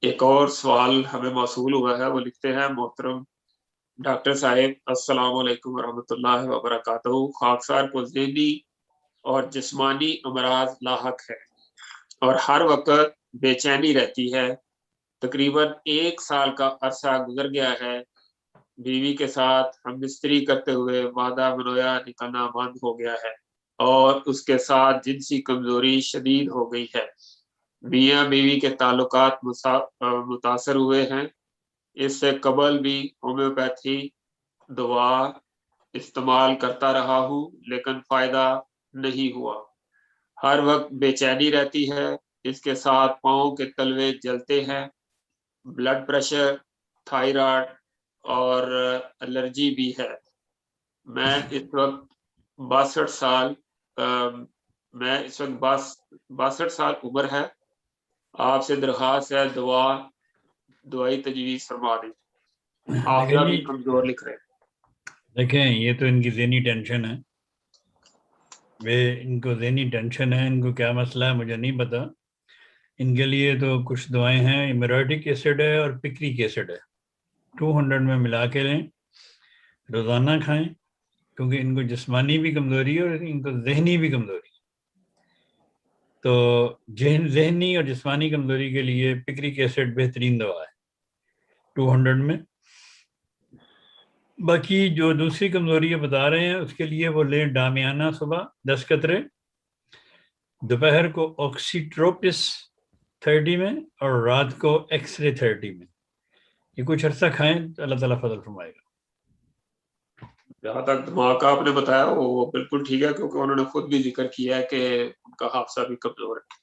ایک اور سوال ہمیں موصول ہوا ہے، وہ لکھتے ہیں محترم ڈاکٹر صاحب السلام علیکم ورحمۃ اللہ وبرکاتہ، خاکسار کو ذہنی اور جسمانی امراض لاحق ہے اور ہر وقت بے چینی رہتی ہے۔ تقریباً 1 سال کا عرصہ گزر گیا ہے، بیوی کے ساتھ ہم بستری کرتے ہوئے مادہ منویا نکلنا بند ہو گیا ہے اور اس کے ساتھ جنسی کمزوری شدید ہو گئی ہے۔ میاں بیوی کے تعلقات متاثر ہوئے ہیں۔ اس سے قبل بھی ہومیوپیتھی دوا استعمال کرتا رہا ہوں لیکن فائدہ نہیں ہوا۔ ہر وقت بے چینی رہتی ہے، اس کے ساتھ پاؤں کے تلوے جلتے ہیں، بلڈ پریشر، تھائرائیڈ اور الرجی بھی ہے۔ میں اس وقت 62 سال عمر ہے۔ آپ سے درخواست ہے دوائی تجویز فرما دیں۔ حافظہ بھی کمزور لکھ رہے ہیں۔ دیکھیں یہ تو ان کی ذہنی ٹینشن ہے، ان کو ذہنی ٹینشن ہے، ان کو کیا مسئلہ ہے مجھے نہیں پتا۔ ان کے لیے تو کچھ دعائیں ہیں، ایمیروٹک ایسڈ ہے اور پکرک ایسڈ ہے، 200 میں ملا کے لیں، روزانہ کھائیں، کیونکہ ان کو جسمانی بھی کمزوری ہے اور ان کو ذہنی بھی کمزوری ہے۔ تو ذہنی اور جسمانی کمزوری کے لیے پکرک ایسڈ بہترین دوا ہے 200 میں۔ باقی جو دوسری کمزوری بتا رہے ہیں اس کے لیے وہ لیں ڈامیانہ صبح 10 قطرے، دوپہر کو آکسیٹروپس 30 میں اور رات کو ایکس رے 30 میں۔ یہ کچھ عرصہ کھائیں تو اللہ تعالیٰ فضل فرمائے گا۔ جہاں تک دماغ کا آپ نے بتایا وہ بالکل ٹھیک ہے، کیونکہ انہوں نے خود بھی ذکر کیا ہے کہ ان کا حافظہ بھی کمزور ہے۔